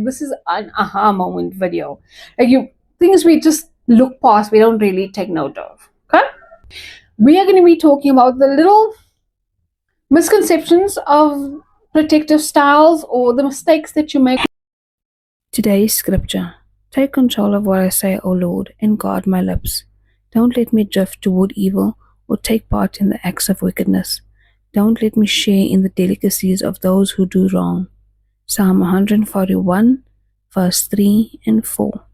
This is an aha moment video. Like things we just look past, we don't really take note of. Okay? We are going to be talking about the little misconceptions of protective styles or the mistakes that you make. Today's scripture. Take control of what I say, O Lord, and guard my lips. Don't let me drift toward evil or take part in the acts of wickedness. Don't let me share in the delicacies of those who do wrong. Psalm 141, verse 3 and 4.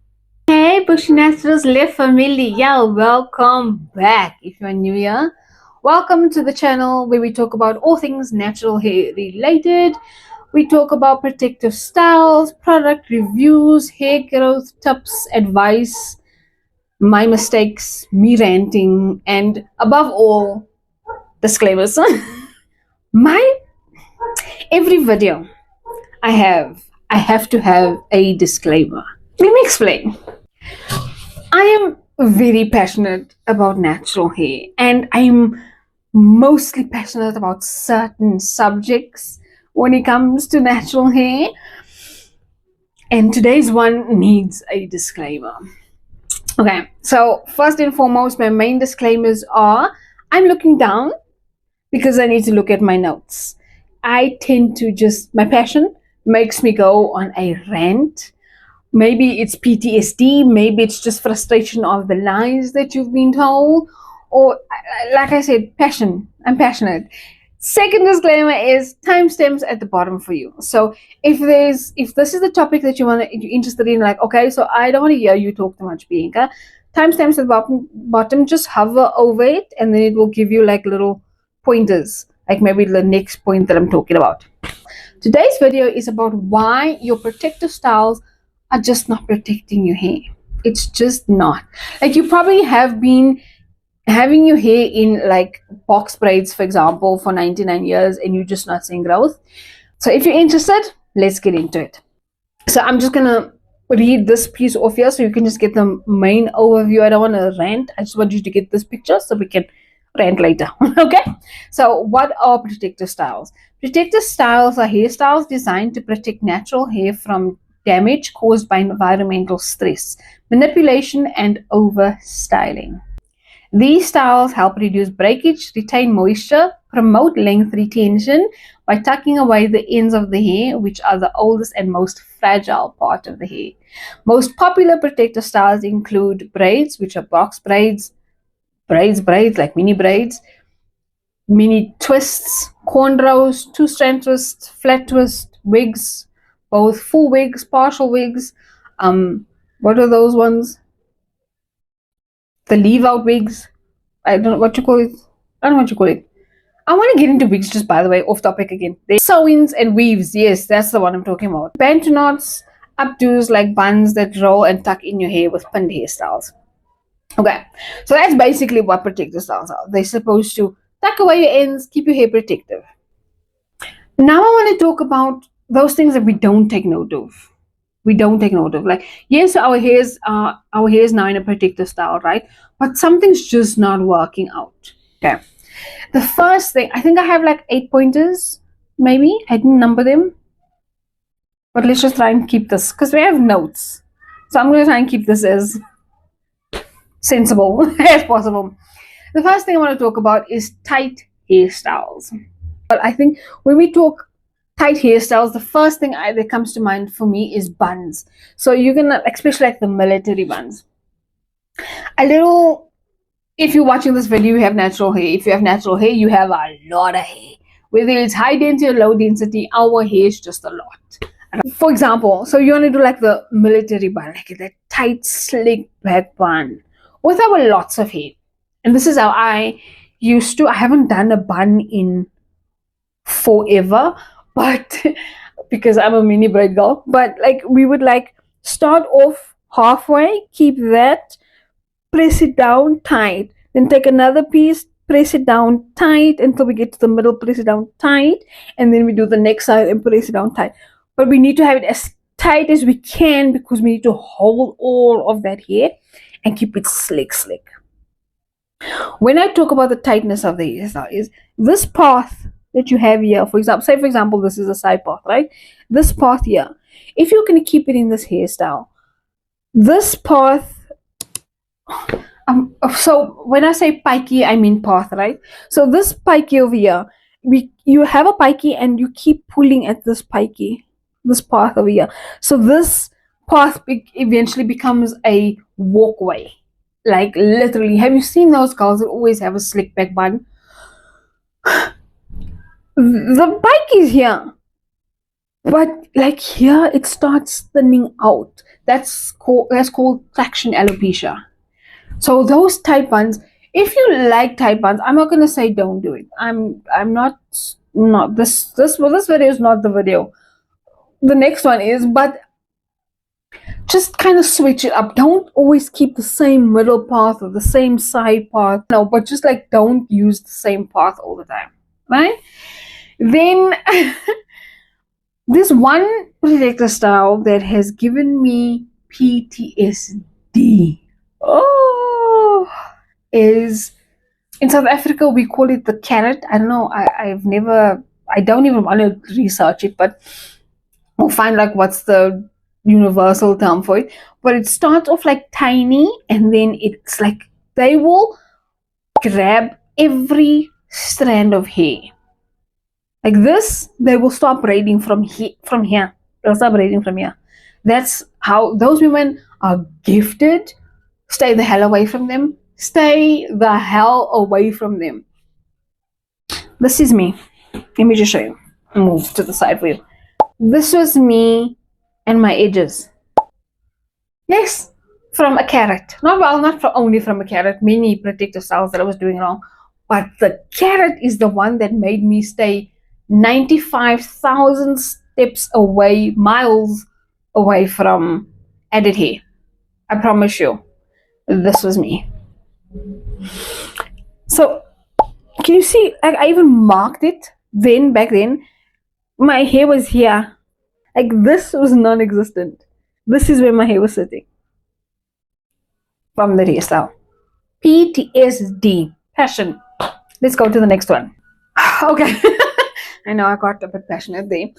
Hey, Bushy Naturals Live Family. Yeah, welcome back. If you're new here, welcome to the channel where we talk about all things natural hair related. We talk about protective styles, product reviews, hair growth tips, advice, my mistakes, me ranting, and above all, disclaimers. Every video I have to have a disclaimer. Let me explain. I am very passionate about natural hair, and I'm mostly passionate about certain subjects when it comes to natural hair. And today's one needs a disclaimer. Okay, so first and foremost, my main disclaimers are I'm looking down because I need to look at my notes. I tend to my passion makes me go on a rant. Maybe it's PTSD, maybe it's just frustration of the lies that you've been told, or like I said, passion. I'm passionate. Second disclaimer is timestamps at the bottom for you. So if this is the topic that you're interested in, like, okay, so I don't want to hear you talk too much, Bianca. Timestamps at the bottom, just hover over it, and then it will give you like little pointers, like maybe the next point that I'm talking about. Today's video is about why your protective styles are just not protecting your hair. It's just not. Like, you probably have been having your hair in like box braids, for example, for 99 years and you're just not seeing growth. So if you're interested, let's get into it. So I'm just gonna read this piece off here so you can just get the main overview. I don't want to rant. I just want you to get this picture so we can rant later. Okay, so what are protective styles? Protective styles are hairstyles designed to protect natural hair from damage caused by environmental stress, manipulation, and overstyling. These styles help reduce breakage, retain moisture, promote length retention by tucking away the ends of the hair, which are the oldest and most fragile part of the hair. Most popular protective styles include braids, which are box braids, braids like mini braids, mini twists, cornrows, two-strand twists, flat twist, wigs, both full wigs, partial wigs. What are those ones? The leave-out wigs. I don't know what you call it. I don't know what you call it. I want to get into wigs, just by the way, off topic again. Sew-ins and weaves. Yes, that's the one I'm talking about. Bantu knots, updos like buns that roll and tuck in your hair with pinned hairstyles. Okay, so that's basically what protective styles are. They're supposed to tuck away your ends, keep your hair protective. Now I want to talk about those things that we don't take note of. Like, yes, our hair's now in a protective style, right? But something's just not working out. Okay, the first thing, I think I have like 8 pointers, maybe. I didn't number them, but let's just try and keep this because we have notes, so I'm going to try and keep this as sensible as possible. The first thing I want to talk about is tight hairstyles. But I think when we talk tight hairstyles, the first thing that comes to mind for me is buns. So you're gonna, especially like the military buns. If you're watching this video, you have natural hair. If you have natural hair, you have a lot of hair. Whether it's high density or low density, our hair is just a lot. For example, so you want to do like the military bun, like that tight, slick back bun with our lots of hair. And this is how I used to. I haven't done a bun in forever, but because I'm a mini braid girl, but like we would like start off halfway, keep that, press it down tight, then take another piece, press it down tight until we get to the middle, press it down tight, and then we do the next side and press it down tight. But we need to have it as tight as we can because we need to hold all of that hair and keep it slick. When I talk about the tightness of the hairstyle, is this path that you have here, for example, say for example this is a side path, right? this path here, if you're going to keep it in this hairstyle, this path, so when I say pikey, I mean path, right? So this pikey over here, you have a pikey and you keep pulling at this pikey, this path over here. So this path eventually becomes a walkway. Like literally, have you seen those girls that always have a slick back bun? The bike is here, but like here it starts thinning out. That's called traction alopecia. So those tight buns, if you like tight buns, I'm not gonna say don't do it. I'm not this video is not the video. The next one is, but just kind of switch it up. Don't always keep the same middle path or the same side path. No, but just like don't use the same path all the time, right? Then this one protector style that has given me PTSD. Oh, is in South Africa we call it the carrot. I don't know. I don't even want to research it, but we'll find like what's the universal term for it. But it starts off like tiny, and then it's like they will grab every strand of hair. Like this, they will stop braiding from here. They'll stop braiding from here. That's how those women are gifted. Stay the hell away from them. Stay the hell away from them. This is me. Let me just show you. Move to the side for you. This was me and my edges. Yes, from a carrot. Not only from a carrot. Many protective styles that I was doing wrong. But the carrot is the one that made me stay 95,000 steps away, miles away from added hair. I promise you, this was me. So, can you see? Like I even marked it then. Back then, my hair was here. Like this was non-existent. This is where my hair was sitting from the hairstyle. PTSD, passion. Let's go to the next one. Okay. I know I got a bit passionate there.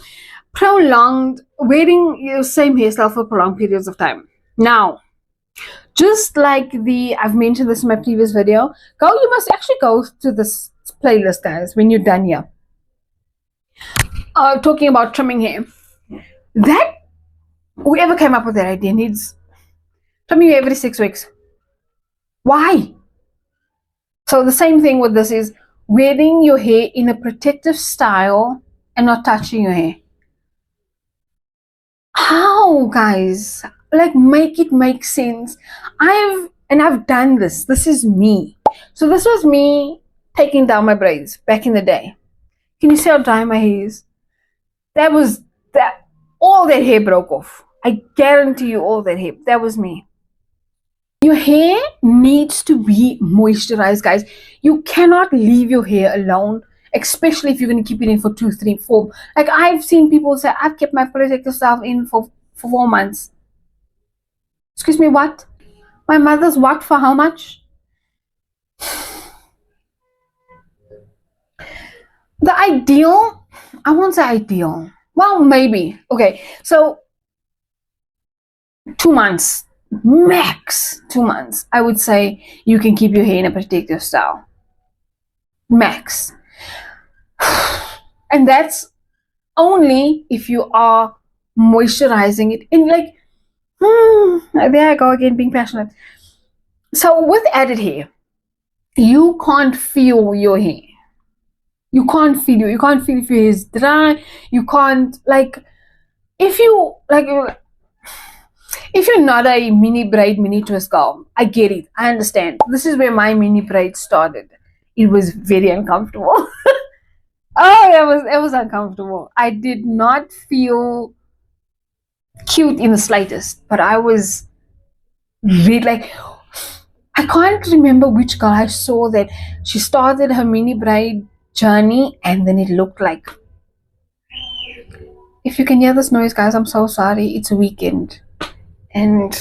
Prolonged, wearing your same hairstyle for prolonged periods of time. Now, just like I've mentioned this in my previous video, you must actually go to this playlist, guys, when you're done here. Talking about trimming hair. That, whoever came up with that idea needs trimming hair every 6 weeks. Why? So the same thing with this is wearing your hair in a protective style and not touching your hair. How, guys? Like, make it make sense. I've done this. This is me. So this was me taking down my braids back in the day. Can you see how dry my hair is? All that hair broke off. I guarantee you all that hair. That was me. Your hair needs to be moisturized, guys. You cannot leave your hair alone, especially if you're going to keep it in for 2, 3, 4. Like I've seen people say, I've kept my protective style in for 4 months. Excuse me, what? My mother's what for how much? The ideal, I won't say ideal. Well, maybe. Okay, so 2 months. Max 2 months, I would say you can keep your hair in a protective style. Max. And that's only if you are moisturizing it. And like, there I go again, being passionate. So with added hair, you can't feel your hair. You can't feel if your hair is dry. You can't, like, if you're not a mini braid, mini twist girl, I get it. I understand. This is where my mini braid started. It was very uncomfortable. Oh, it was uncomfortable. I did not feel cute in the slightest, but I was really like, I can't remember which girl I saw that she started her mini braid journey and then it looked like, if you can hear this noise, guys, I'm so sorry. It's a weekend. And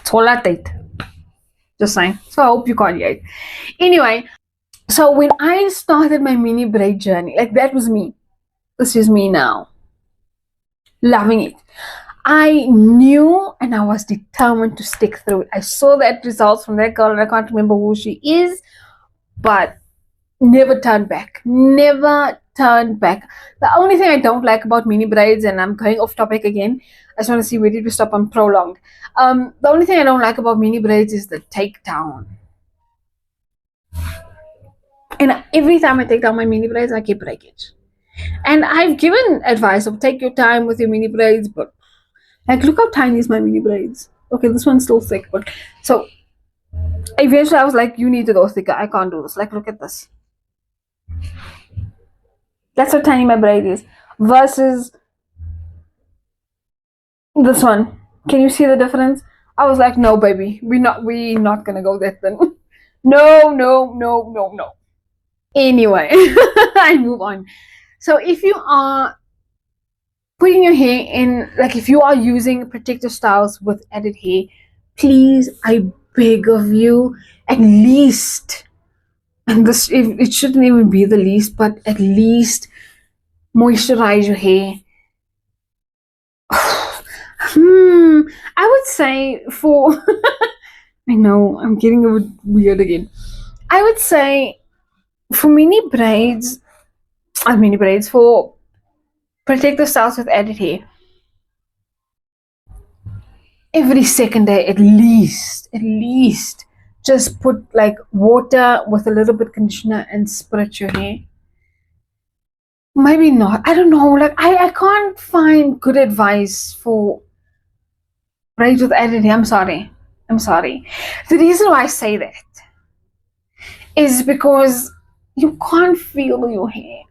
it's all that date. Just saying. So I hope you can't hear it. Anyway, so when I started my mini braid journey, like that was me. This is me now. Loving it. I knew and I was determined to stick through it. I saw that results from that girl and I can't remember who she is, but never turned back. Never turned back. The only thing I don't like about mini braids, and I'm going off topic again, I just want to see where did we stop on prolonged. The only thing I don't like about mini braids is the takedown. And every time I take down my mini braids, I get breakage. And I've given advice of take your time with your mini braids, but like, look how tiny is my mini braids. Okay, this one's still thick, but so eventually I was like, you need to go thicker. I can't do this. Like, look at this. That's how tiny my braid is. Versus this one. Can you see the difference? I was like, no, baby, we're not gonna go that thin. No. Anyway, I move on. So if you are putting your hair in, like if you are using protective styles with added hair, please, I beg of you, at least, and this, it shouldn't even be the least, but at least moisturize your hair. I would say for I know I'm getting a bit weird again. I would say for mini braids for protective styles with added hair, every second day at least just put like water with a little bit conditioner and spritz your hair. Maybe not, I don't know, like I can't find good advice for braids with added hair. I'm sorry. The reason why I say that is because you can't feel your hair.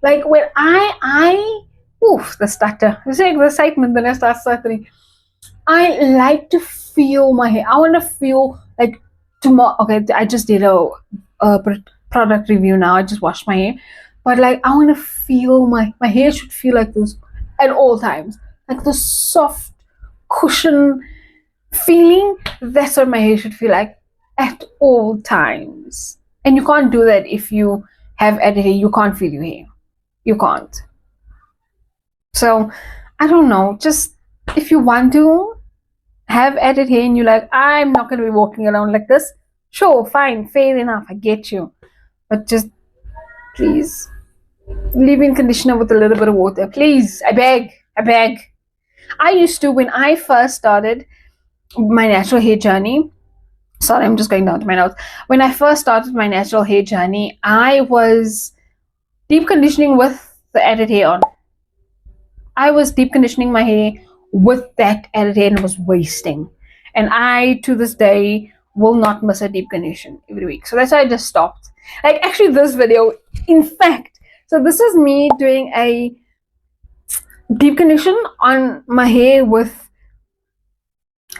Like when the stutter. It's like the excitement, then I start stuttering. I like to feel my hair. I want to feel like tomorrow. Okay, I just did a product review now. I just washed my hair. But like I want to feel my hair should feel like this at all times. Like the soft cushion feeling. That's what my hair should feel like at all times. And you can't do that if you have added hair. You can't feel your hair. You can't. So I don't know, just if you want to have added hair and you're like, I'm not going to be walking around like this, sure, fine, fair enough, I get you, but just please leave in conditioner with a little bit of water, please. I beg. I used to, when I first started my natural hair journey, sorry, I'm just going down to my notes. When I first started my natural hair journey, I was deep conditioning with the added hair on. I was deep conditioning my hair with that added hair and it was wasting. And I, to this day, will not miss a deep condition every week. So that's why I just stopped. Like actually this video, in fact, so this is me doing a deep condition on my hair with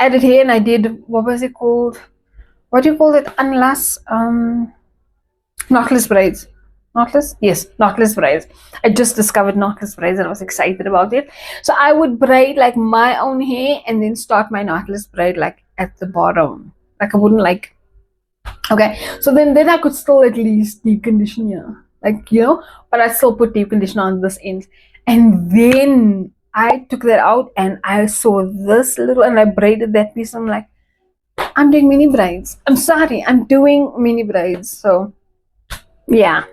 added hair, and I did, what was it called? What do you call it? Unless knotless braids. Knotless? Yes, knotless braids. I just discovered knotless braids and I was excited about it. So I would braid like my own hair and then start my knotless braid like at the bottom. Like I wouldn't like, okay. So then I could still at least deep condition here. Like, you know, but I still put deep conditioner on this end. And then I took that out and I saw this little, and I braided that piece. I'm like, I'm doing mini braids. I'm sorry, I'm doing mini braids. So yeah.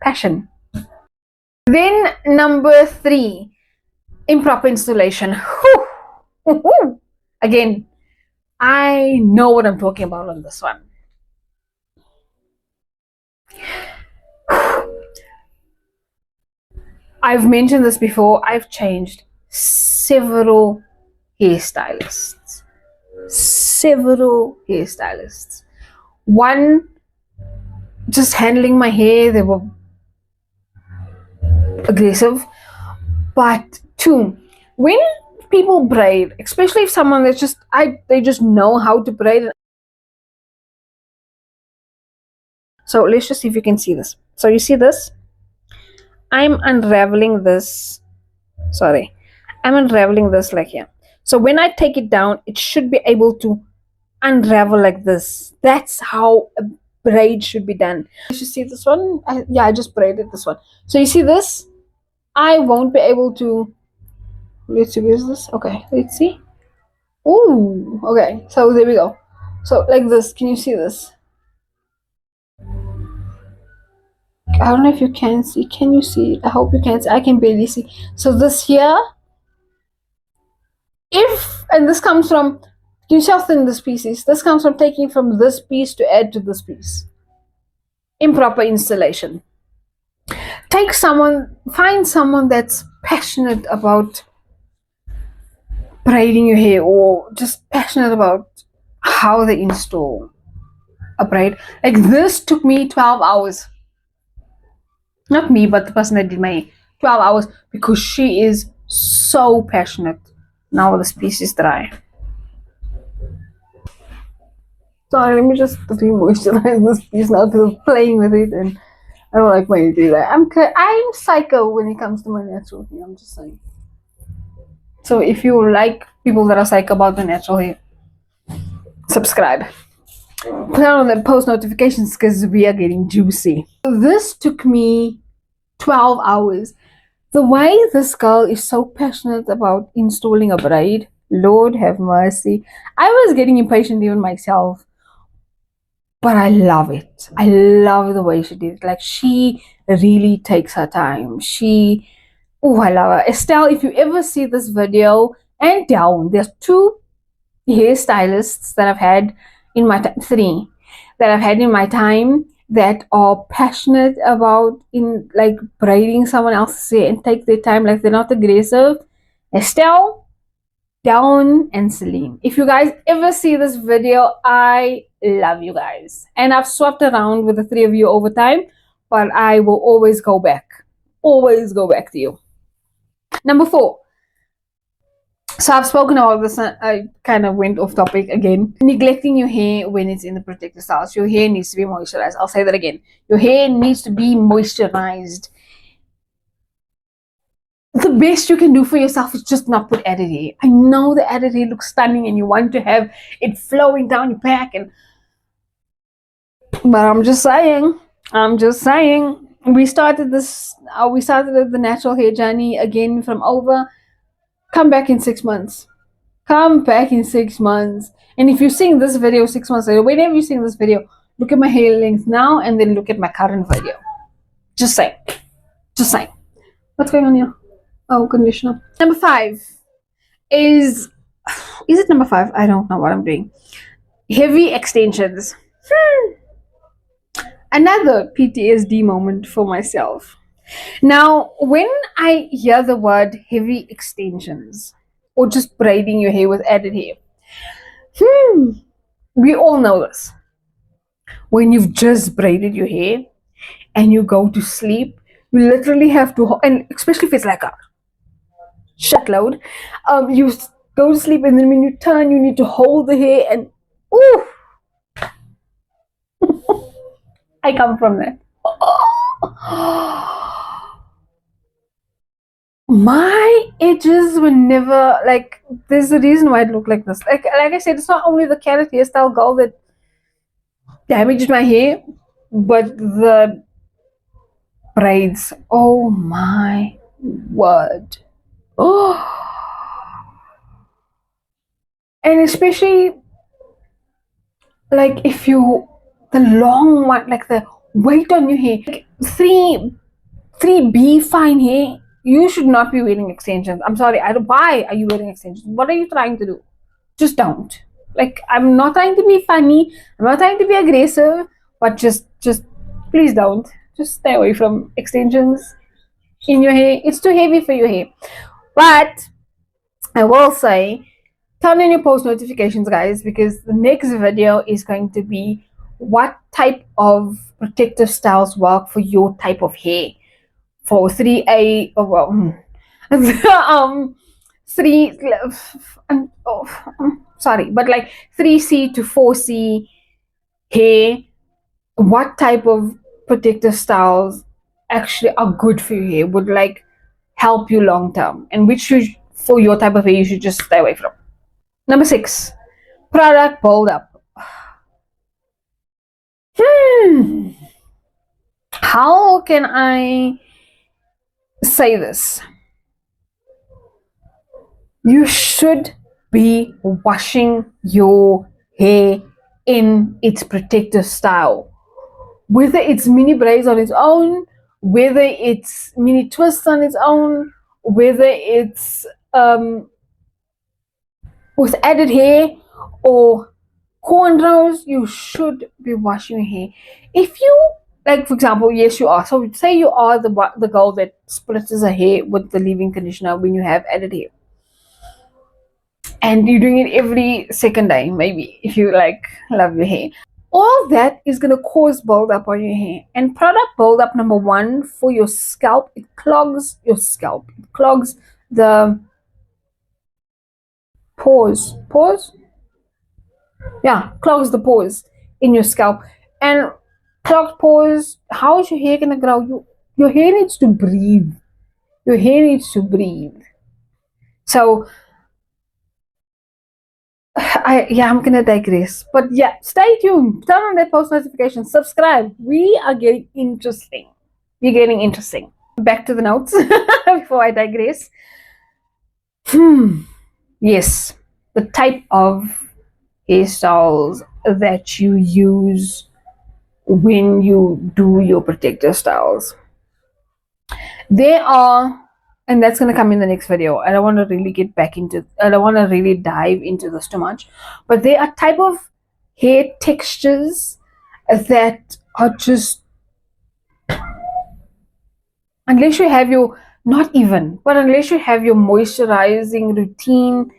Passion. Then number 3, improper installation. Again, I know what I'm talking about on this one. I've mentioned this before. I've changed several hairstylists. One, just handling my hair, they were aggressive. But 2, when people braid, especially if someone that's just they just know how to braid. So let's just see if you can see this. So you see this? I'm unraveling this. Sorry, I'm unraveling this like here. So when I take it down, it should be able to unravel like this. That's how braid should be done. You should see this one. Yeah, I just braided this one. So you see this? I won't be able to. Let's see, where's this? Okay, let's see. Ooh, okay. So there we go. So like this. Can you see this? I don't know if you can see. Can you see it? I hope you can see. I can barely see. So this here, and this comes from, can you see how thin this piece is? This comes from taking from this piece to add to this piece. Improper installation. Find someone that's passionate about braiding your hair, or just passionate about how they install a braid. Like this took me 12 hours. Not me, but the person that did my hair. 12 hours, because she is so passionate. Now this piece is dry. Sorry, let me just re-moisturize this piece now, because I'm playing with it and I don't like when you do that. I'm psycho when it comes to my natural hair, I'm just saying. So if you like people that are psycho about the natural hair, subscribe. Put on the post notifications, because we are getting juicy. This took me 12 hours. The way this girl is so passionate about installing a braid, Lord have mercy. I was getting impatient even myself. But I love it. I love the way she did it. Like, she really takes her time. I love her. Estelle, if you ever see this video, and down, there's 2 hairstylists that I've had in my time, 3 that I've had in my time, that are passionate about braiding someone else's hair and take their time, like they're not aggressive. Estelle, Down, and Celine. If you guys ever see this video, I love you guys. And I've swapped around with the 3 of you over time, but I will always go back. Always go back to you. Number 4. So I've spoken about this. I kind of went off topic again. Neglecting your hair when it's in the protective styles. Your hair needs to be moisturized. I'll say that again. Your hair needs to be moisturized. The best you can do for yourself is just not put added hair. I know the added hair looks stunning and you want to have it flowing down your back, but I'm just saying, we started the natural hair journey again from over. Come back in 6 months. Come back in 6 months. And if you're seeing this video 6 months later, whenever you're seeing this video, look at my hair length now and then look at my current video. Just saying. What's going on here? Oh, conditioner. Number 5 is it number 5? I don't know what I'm doing. Heavy extensions. Another PTSD moment for myself. Now, when I hear the word heavy extensions, or just braiding your hair with added hair, we all know this. When you've just braided your hair and you go to sleep, you literally have to, and especially if it's like a shitload, you go to sleep and then when you turn, you need to hold the hair and ooh. I come from there. My edges were never like, there's a reason why it looked like this. Like I said, it's not only the carrot hairstyle girl that damaged my hair, but the braids. Oh my word. Oh. And especially like if you, the long one, like the weight on your hair, like 3B fine hair, you should not be wearing extensions. I'm sorry. Why are you wearing extensions? What are you trying to do? Just don't. Like, I'm not trying to be funny. I'm not trying to be aggressive. But just please don't. Just stay away from extensions in your hair. It's too heavy for your hair. But I will say, turn on your post notifications, guys, because the next video is going to be what type of protective styles work for your type of hair. For 3A, oh well, 3C to 4C hair, what type of protective styles actually are good for your hair, would like help you long term, and which for your type of hair you should just stay away from. Number 6, product buildup. How can I say this? You should be washing your hair in its protective style. Whether it's mini braids on its own, whether it's mini twists on its own, whether it's with added hair or cornrows, you should be washing your hair. If you, like, for example, yes, you are. So say you are the girl that splits her hair with the leave-in conditioner when you have added hair, and you're doing it every second day, maybe, if you like love your hair. All that is going to cause buildup on your hair. And product buildup, number one, for your scalp, it clogs your scalp. It clogs the pores. Yeah, clogs the pores in your scalp. And clogged pores, how is your hair going to grow? Your hair needs to breathe. Your hair needs to breathe. So I'm gonna digress, but yeah, stay tuned, turn on that post notification, subscribe. We are getting interesting. We're getting interesting. Back to the notes before I digress. Yes, the type of hairstyles that you use when you do your protective styles. There are, and that's going to come in the next video. I don't want to really dive into this too much, but there are type of hair textures that are just, unless you have your moisturizing routine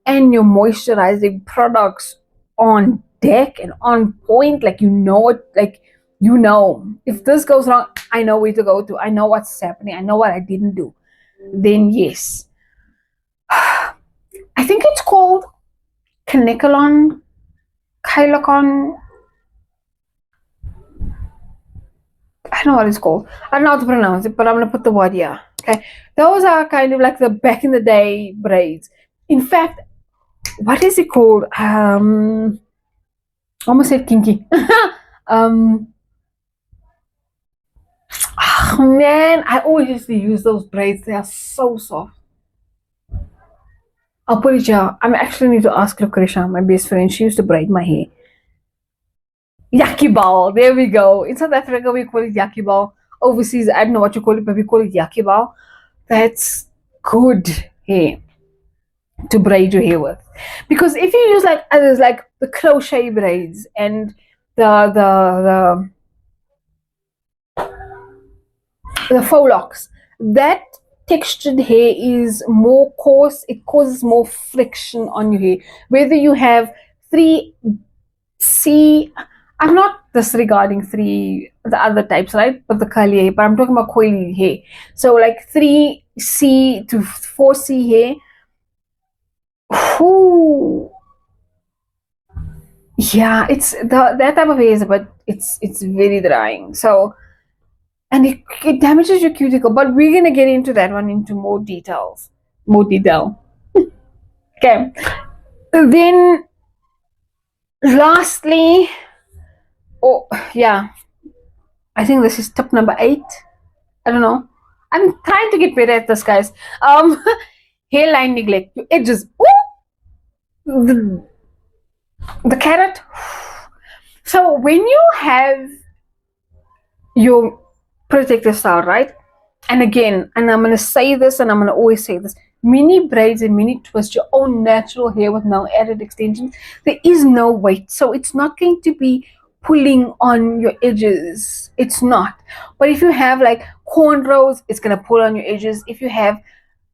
and your moisturizing products on deck and on point, like if this goes wrong, I know where to go to, I know what's happening, I know what I didn't do, then yes. I think it's called Kylacon. I don't know what it's called. I don't know how to pronounce it, but I'm going to put the word here. Okay. Those are kind of like the back in the day braids. In fact, what is it called? I almost said kinky. Man, I always used to use those braids. They are so soft. I'll put it here. I actually need to ask Lucretia, my best friend. She used to braid my hair. Yaki ball. There we go. In South Africa, we call it yaki ball. Overseas, I don't know what you call it, but we call it yaki ball. That's good hair to braid your hair with. Because if you use like others, like the crochet braids and the faux locks, that textured hair is more coarse. It causes more friction on your hair. Whether you have 3C, I'm not disregarding the other types, right? But the curly hair, but I'm talking about coily hair. So like 3C to 4C hair. Ooh. Yeah, it's that type of hair is, but it's very drying. So, and it damages your cuticle. But we're gonna get into that one into more detail. Okay. Then lastly, oh yeah, I think this is tip number 8. I don't know. I'm trying to get better at this, guys. Hairline neglect. Your edges. Ooh, the carrot. So when you have your protective style, right? And again, and I'm gonna say this, and I'm gonna always say this: mini braids and mini twists your own natural hair with no added extensions. There is no weight, so it's not going to be pulling on your edges. It's not. But if you have like cornrows, it's gonna pull on your edges. If you have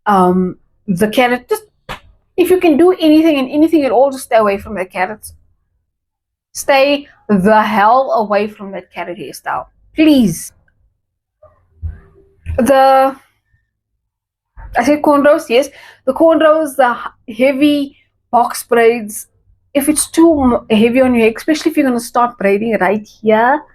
the carrot, just if you can do anything and anything at all, just stay away from that carrot. Stay the hell away from that carrot hairstyle, please. I said cornrows, yes. The cornrows, the heavy box braids. If it's too heavy on your hair, especially if you're gonna start braiding right here,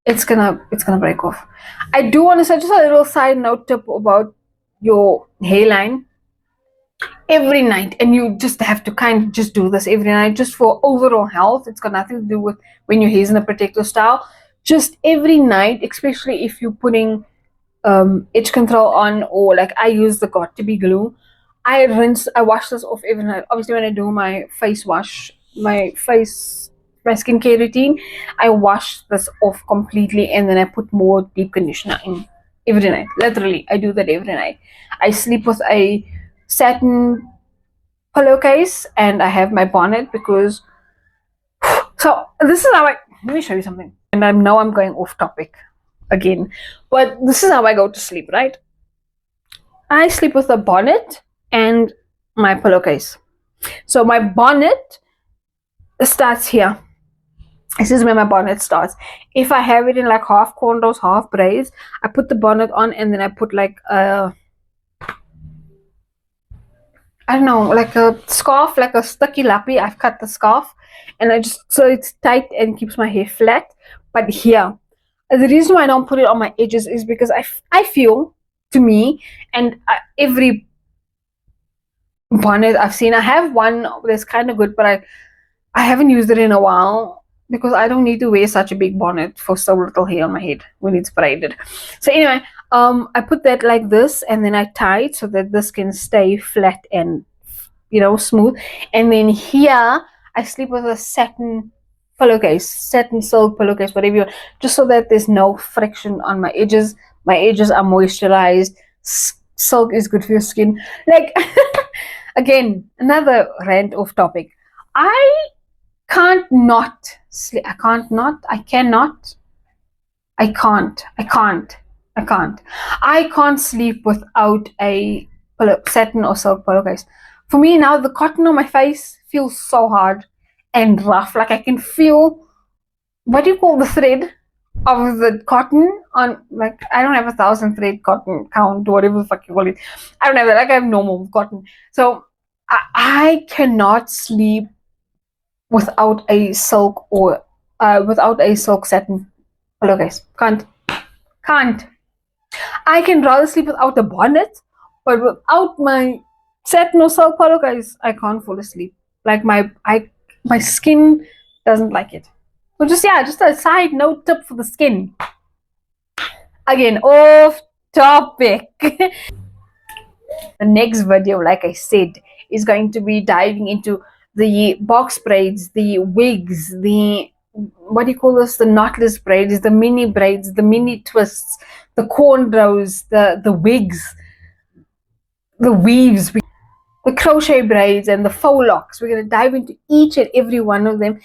it's gonna break off. I do want to say just a little side note tip about your hairline. every night, and you just have to kind of just do this every night just for overall health. It's got nothing to do with when your hair's in a particular style. Just every night, especially if you're putting edge control on, or like I use the got to be glue. I wash this off every night. Obviously when I do my face wash, my skincare routine, I wash this off completely, and then I put more deep conditioner in every night. Literally, I do that every night. I sleep with a satin pillowcase, and I have my bonnet because so this is how let me show you something. And I know I'm going off topic again, but this is how I go to sleep, right? I sleep with a bonnet and my pillowcase. So my bonnet starts here. This is where my bonnet starts. If I have it in like half cornrows, half braids, I put the bonnet on, and then I put like a, I don't know, like a scarf, like a sticky lappy. I've cut the scarf, and I just, so it's tight and keeps my hair flat. But here, the reason why I don't put it on my edges is because I feel, to me, and every bonnet I've seen, I have one that's kind of good, but I haven't used it in a while because I don't need to wear such a big bonnet for so little hair on my head when it's braided. So anyway, I put that like this, and then I tie it so that this can stay flat and, you know, smooth. And then here I sleep with a satin pillowcase, satin silk pillowcase, whatever you want, just so that there's no friction on my edges. My edges are moisturized. Silk is good for your skin. Like again, another rant off topic. I cannot sleep without a satin or silk pillowcase. For me now, the cotton on my face feels so hard and rough. Like I can feel, what do you call the thread of the cotton on, like, I don't have 1,000 thread cotton count, whatever the fuck you call it. I don't have that. Like I have normal cotton. So I cannot sleep without a silk or without a silk satin pillowcase. Can't. I can rather sleep without a bonnet, but without my satin or silk pillowcase, I can't fall asleep. Like my skin doesn't like it. So just a side note tip for the skin. Again, off topic. The next video, like I said, is going to be diving into the box braids, the wigs, the, what do you call this, the knotless braids, the mini braids, the mini twists, the cornrows, the wigs, the weaves, the crochet braids, and the faux locks. We're going to dive into each and every one of them.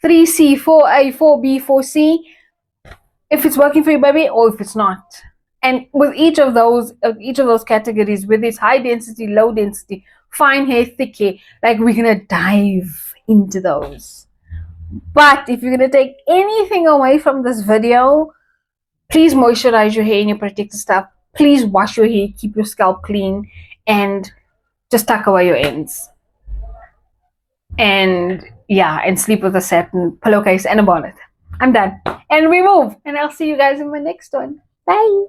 3C, 4A, 4B, 4C, if it's working for you, baby, or if it's not. And with each of those categories, whether it's high density, low density, fine hair, thick hair, like we're gonna dive into those. But if you're gonna take anything away from this video, please moisturize your hair in your protective stuff. Please wash your hair, keep your scalp clean, and just tuck away your ends. And yeah, and sleep with a satin pillowcase and a bonnet. I'm done. And we move. And I'll see you guys in my next one. Bye.